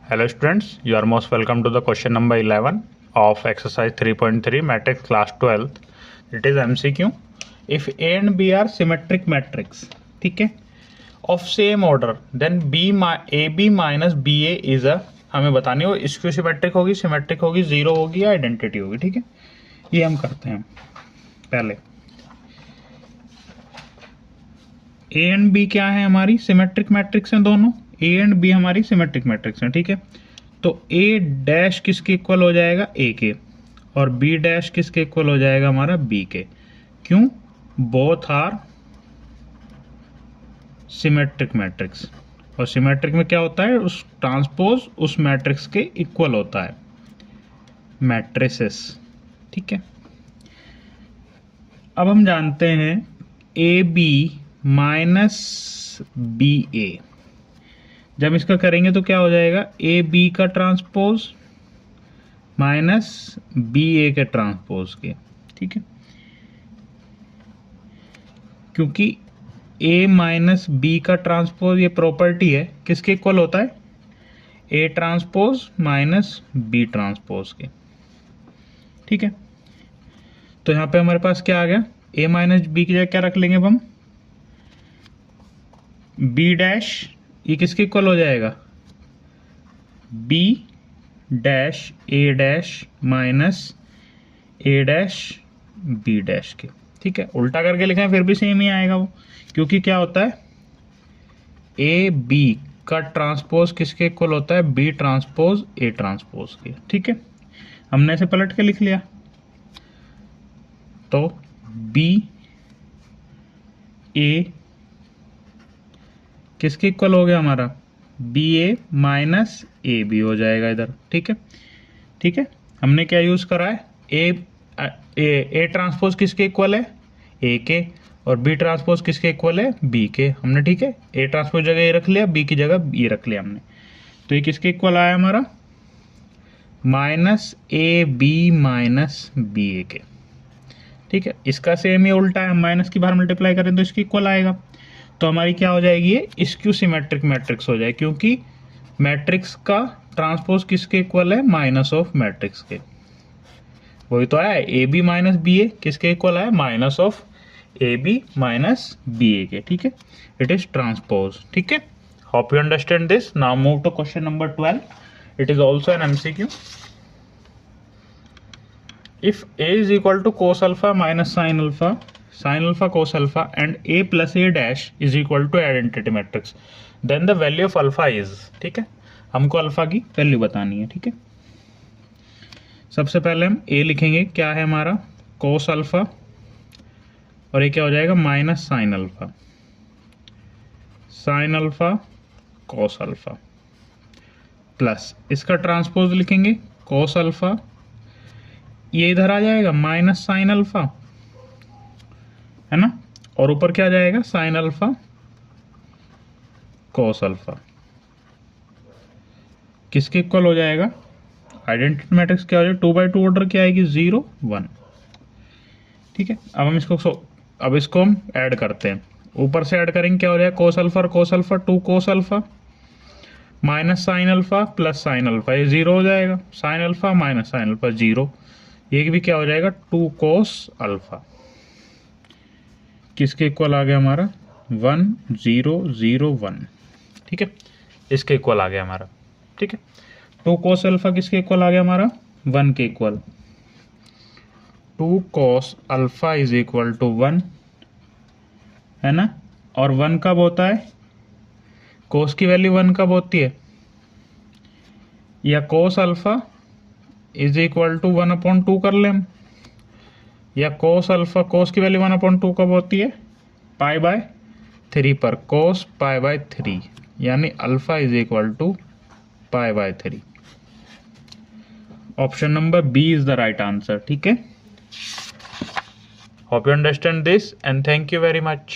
Hello students, you are most welcome to the question number 11 of exercise 3.3 matrix class 12. It is MCQ. If A and B are symmetric matrix, ठीक है, of same order, then AB minus BA is a, हमें बतानी हो skew symmetric होगी, symmetric होगी, zero होगी या identity होगी. ठीक है, ये हम करते हैं. पहले A एंड B क्या है, हमारी सिमेट्रिक मैट्रिक्स हैं दोनों. A एंड B हमारी सिमेट्रिक मैट्रिक्स हैं. ठीक है, तो A डैश किसके इक्वल हो जाएगा, A के, और B डैश किसके इक्वल हो जाएगा, हमारा B के. क्यों? बोथ आर सिमेट्रिक मैट्रिक्स, और सिमेट्रिक में क्या होता है, उस ट्रांसपोज उस मैट्रिक्स के इक्वल होता है, मैट्रिसेस. ठीक है, अब हम जानते हैं AB माइनस BA. जब इसका करेंगे तो क्या हो जाएगा, AB का ट्रांसपोज माइनस BA के ट्रांसपोज के. ठीक है, क्योंकि A माइनस B का ट्रांसपोज ये प्रॉपर्टी है, किसके इक्वल होता है, A transpose minus B transpose के. ठीक है, तो यहाँ पे हमारे पास क्या आ गया, A माइनस B की जगह क्या रख लेंगे अब हम, B डैश, ये किसके इक्वल हो जाएगा, B dash A dash minus A dash B dash के. ठीक है, उल्टा करके लिखें फिर भी सेम ही आएगा वो, क्योंकि क्या होता है, A B का ट्रांसपोज किसके इक्वल होता है, B ट्रांसपोज A ट्रांसपोज के. ठीक है, हमने इसे पलट के लिख लिया, तो B A किसके इक्वल हो गया हमारा, BA माइनस AB हो जाएगा इधर. ठीक है, ठीक है, हमने क्या यूज करा है, A ट्रांसपोज किसके इक्वल है, A के, और B ट्रांसपोज किसके इक्वल है, B के. हमने, ठीक है, A ट्रांसपोज जगह ये रख लिया, B की जगह ये रख लिया हमने, तो ये किसके इक्वल आया हमारा, माइनस AB माइनस BA के. ठीक है, इसका सेम ही उल्टा है, हम माइनस की बाहर मल्टीप्लाई करें तो इसकी इक्वल आएगा, तो हमारी क्या हो जाएगी, ये स्क्यू सिमेट्रिक मैट्रिक्स हो जाए, क्योंकि मैट्रिक्स का ट्रांसपोज किसके इक्वल है, माइनस ऑफ मैट्रिक्स के. वही तो आया, AB माइनस BA किसके इक्वल है, minus of AB minus BA के. ठीक है, इट इज ट्रांसपोज. ठीक है, hope you understand this. Now move to question number 12. It is also an MCQ. If A is equal to cos alpha minus sin alpha cos alpha and A plus A dash is equal to identity matrix, then the value of alpha is. ठीक है, हमको alpha की value बतानी है. ठीक है, सबसे पहले हम A लिखेंगे, क्या है हमारा, cos alpha, और ये क्या हो जाएगा, minus sin alpha, sin alpha cos alpha, plus इसका ट्रांसपोज लिखेंगे, cos alpha, ये इधर आ जाएगा माइनस साइन अल्फा, है ना, और ऊपर क्या जाएगा, साइन अल्फा कोस अल्फा, किसके इक्वल हो जाएगा, आइडेंटिटी मैट्रिक्स क्या हो जाएगा, 2/2 ऑर्डर क्या आएगी, 0 1. ठीक है, अब हम इसको हम ऐड करते हैं, ऊपर से ऐड करेंगे, क्या हो जाएगा, कोस अल्फा और cos alpha, 2 cos alpha minus sine alpha plus sine alpha, ये 0 हो जाएगा, sine alpha minus sine alpha 0, ये भी क्या हो जाएगा, 2 कोस अल्फा, किसके इक्वल आ गया हमारा, 1 0 0 1. ठीक है, इसके इक्वल आ गया हमारा. ठीक है, 2 कोस अल्फा किसके इक्वल आ गया हमारा, 1 के equal, 2 cos alpha is equal to 1, है ना, और 1 कब होता है, कोस की वैल्यू 1 कब होती है, या cos alpha is equal to 1/2 कर लें हम, या कोस अल्फा, कोस की वैल्यू 1/2 कब होती है, π/3 पर, कोस π/3, यानी alpha is equal to π/3. Option number B is the right answer. ठीक है, hope you understand this and thank you very much.